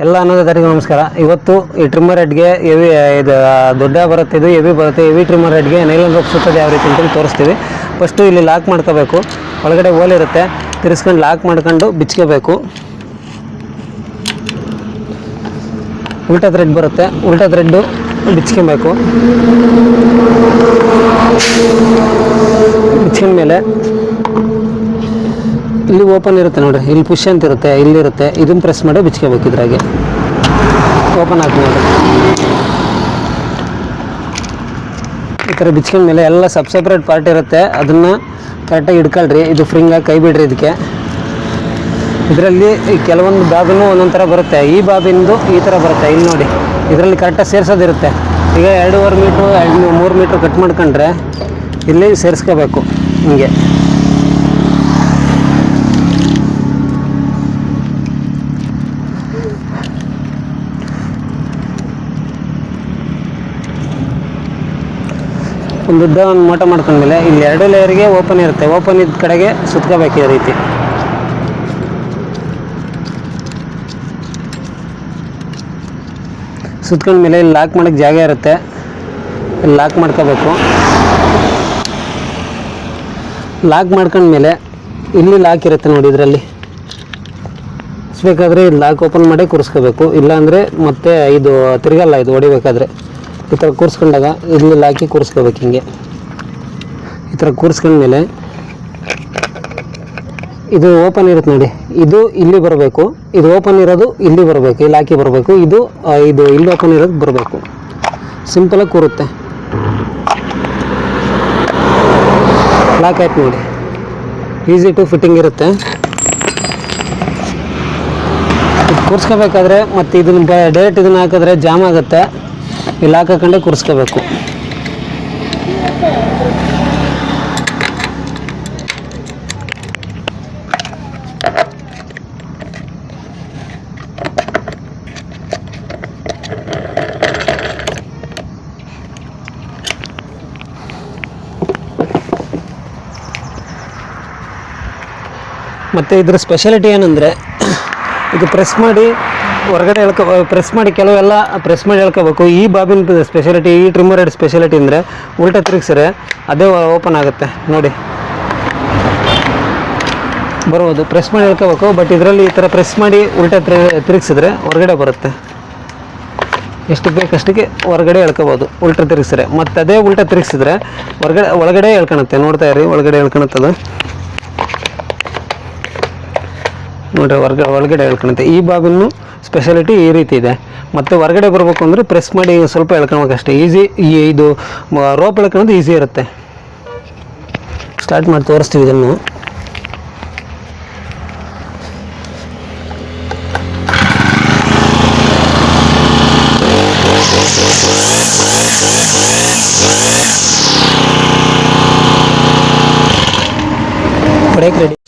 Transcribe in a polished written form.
ಎಲ್ಲ ಅನ್ನೋದರಿಗೆ ನಮಸ್ಕಾರ. ಇವತ್ತು ಈ ಟ್ರಿಮ್ಮರ್ ಹೆಡ್ಗೆ ಹೆವಿ ಇದು ದೊಡ್ಡ ಬರುತ್ತೆ, ಇದು ಹೆವಿ ಬರುತ್ತೆ. ಹೆವಿ ಟ್ರಿಮ್ಮರ್ ಹೆಡ್ಗೆ ನೈಲಾನ್ ರೋಪ್ ಸುತ್ತೋದು ಯಾವ ರೀತಿ ಅಂತೇಳಿ ತೋರಿಸ್ತೀವಿ. ಫಸ್ಟು ಇಲ್ಲಿ ಲಾಕ್ ಮಾಡ್ಕೋಬೇಕು. ಒಳಗಡೆ ಹೋಲ್ ಇರುತ್ತೆ, ತಿರ್ಸ್ಕೊಂಡು ಲಾಕ್ ಮಾಡ್ಕೊಂಡು ಬಿಚ್ಕೋಬೇಕು. ಉಲ್ಟಾ ಥ್ರೆಡ್ ಬರುತ್ತೆ, ಉಲ್ಟಾ ಥ್ರೆಡ್ಡು ಬಿಚ್ಕೊಬೇಕು. ಬಿಚ್ಕೊಂಡ್ಮೇಲೆ ಇಲ್ಲಿ ಓಪನ್ ಇರುತ್ತೆ ನೋಡಿ, ಇಲ್ಲಿ ಪುಷ್ ಅಂತ ಇರುತ್ತೆ, ಇಲ್ಲಿರುತ್ತೆ. ಇದನ್ನು ಪ್ರೆಸ್ ಮಾಡಿ ಬಿಚ್ಕೋಬೇಕು. ಇದ್ರಾಗೆ ಓಪನ್ ಆದ್ಮೇಲೆ ಈ ಥರ ಬಿಚ್ಕೊಂಡ್ಮೇಲೆ ಎಲ್ಲ ಸಪ್ರೇಟ್ ಪಾರ್ಟ್ ಇರುತ್ತೆ, ಅದನ್ನು ಕರೆಕ್ಟಾಗಿ ಹಿಡ್ಕೊಳ್ರಿ. ಇದು ಫ್ರಿಂಗಾಗಿ ಕೈ ಬಿಡ್ರಿ. ಇದಕ್ಕೆ ಇದರಲ್ಲಿ ಕೆಲವೊಂದು ಬಾಬಿನೂ ಒಂದೊಂದು ಥರ ಬರುತ್ತೆ. ಈ ಬಾಬಿಂದು ಈ ಥರ ಬರುತ್ತೆ, ಇಲ್ಲಿ ನೋಡಿ. ಇದರಲ್ಲಿ ಕರೆಕ್ಟಾಗಿ ಸೇರಿಸೋದಿರುತ್ತೆ. ಈಗ 2.5 ಮೀಟ್ರು 3 ಮೀಟ್ರ್ ಕಟ್ ಮಾಡ್ಕೊಂಡ್ರೆ ಇಲ್ಲಿ ಸೇರಿಸ್ಕೋಬೇಕು ಹಿಂಗೆ. ಒಂದು ಉದ್ದ ಒಂದು ಮೋಟ ಮಾಡ್ಕೊಂಡ್ಮೇಲೆ ಇಲ್ಲಿ 2 ಲೇಯರ್ಗೆ ಓಪನ್ ಇರುತ್ತೆ. ಓಪನ್ ಇದ್ದ ಕಡೆಗೆ ಸುತ್ಕೋಬೇಕು ಈ ರೀತಿ. ಸುತ್ಕೊಂಡ್ಮೇಲೆ ಇಲ್ಲಿ ಲಾಕ್ ಮಾಡೋಕ್ಕೆ ಜಾಗ ಇರುತ್ತೆ, ಇಲ್ಲಿ ಲಾಕ್ ಮಾಡ್ಕೋಬೇಕು. ಲಾಕ್ ಮಾಡ್ಕೊಂಡ್ಮೇಲೆ ಇಲ್ಲಿ ಲಾಕ್ ಇರುತ್ತೆ ನೋಡಿ, ಇದರಲ್ಲಿ ಬೇಕಾದರೆ ಇಲ್ಲಿ ಲಾಕ್ ಓಪನ್ ಮಾಡಿ ಕೂರಿಸ್ಕೋಬೇಕು. ಇಲ್ಲಾಂದರೆ ಮತ್ತೆ ಇದು ತಿರುಗಲ್ಲ, ಇದು ಹೊಡಿಬೇಕಾದ್ರೆ. ಈ ಥರ ಕೂರಿಸ್ಕೊಂಡಾಗ ಇಲ್ಲಿ ಲಾಕಿ ಕೂರಿಸ್ಕೋಬೇಕು ಹಿಂಗೆ. ಈ ಥರ ಕೂರಿಸ್ಕೊಂಡ್ಮೇಲೆ ಇದು ಓಪನ್ ಇರುತ್ತೆ ನೋಡಿ, ಇದು ಇಲ್ಲಿ ಬರಬೇಕು. ಇದು ಓಪನ್ ಇರೋದು ಇಲ್ಲಿ ಬರಬೇಕು, ಇಲ್ಲಿ ಹಾಕಿ ಬರಬೇಕು. ಇದು ಇಲ್ಲಿ ಓಪನ್ ಇರೋದು ಬರಬೇಕು. ಸಿಂಪಲಾಗಿ ಕೂರುತ್ತೆ. ಲಾಕ್ ಆಯ್ತು ನೋಡಿ, ಈಸಿ ಟು ಫಿಟ್ಟಿಂಗ್ ಇರುತ್ತೆ. ಇದು ಕೂರಿಸ್ಕೋಬೇಕಾದ್ರೆ ಮತ್ತು ಇದನ್ನು ಡೈರೆಕ್ಟ್ ಇದನ್ನು ಹಾಕಿದ್ರೆ ಜಾಮ್ ಆಗುತ್ತೆ. ಇಲ್ಲಿ ಹಾಕೊಂಡೆ ಕೂರಿಸ್ಕೋಬೇಕು. ಮತ್ತು ಇದರ ಸ್ಪೆಷಾಲಿಟಿ ಏನಂದರೆ, ಇದು ಪ್ರೆಸ್ ಮಾಡಿ ಹೊರಗಡೆ ಪ್ರೆಸ್ ಮಾಡಿ ಕೆಲವೆಲ್ಲ ಪ್ರೆಸ್ ಮಾಡಿ ಎಳ್ಕೋಬೇಕು. ಈ ಬಾಬಿನ ಸ್ಪೆಷಾಲಿಟಿ, ಈ ಟ್ರಿಮ್ಮರ್ ಹೆಡ್ ಸ್ಪೆಷಾಲಿಟಿ ಅಂದರೆ ಉಲ್ಟಾ ತಿರುಗಿಸಿದ್ರೆ ಅದೇ ಓಪನ್ ಆಗುತ್ತೆ ನೋಡಿ, ಬರ್ಬೋದು. ಪ್ರೆಸ್ ಮಾಡಿ ಎಳ್ಕೋಬೇಕು. ಬಟ್ ಇದರಲ್ಲಿ ಈ ಥರ ಪ್ರೆಸ್ ಮಾಡಿ ಉಲ್ಟಾ ತಿರುಗಿಸಿದ್ರೆ ಹೊರಗಡೆ ಬರುತ್ತೆ. ಎಷ್ಟು ಬೇಕಷ್ಟಕ್ಕೆ ಹೊರಗಡೆ ಎಳ್ಕೋಬೋದು ಉಲ್ಟಾ ತಿರುಗಿಸಿದ್ರೆ. ಮತ್ತು ಅದೇ ಉಲ್ಟಾ ತಿರುಗಿಸಿದ್ರೆ ಒಳಗಡೆ ಎಳ್ಕೊಳುತ್ತೆ. ನೋಡ್ತಾ ಇರಿ, ಒಳಗಡೆ ಎಳ್ಕೊಳುತ್ತದು ನೋಡ್ರಿ, ಒಳಗಡೆ ಎಳ್ಕೊಳುತ್ತೆ. ಈ ಬಾಬಿನ ಸ್ಪೆಷಾಲಿಟಿ ಈ ರೀತಿ ಇದೆ. ಮತ್ತು ಹೊರಗಡೆ ಬರಬೇಕು ಅಂದರೆ ಪ್ರೆಸ್ ಮಾಡಿ ಸ್ವಲ್ಪ ಎಳ್ಕೊಳ್ಬೇಕು ಅಷ್ಟೇ. ಈಸಿ. ಇದು ರೋಪ್ ಎಳ್ಕೊಳ್ಳೋದು ಈಸಿ ಇರುತ್ತೆ. ಸ್ಟಾರ್ಟ್ ಮಾಡಿ ತೋರಿಸ್ತೀವಿ ಇದನ್ನು. ಹೊಡೆಯಕ್ಕೆ ರೆಡಿ.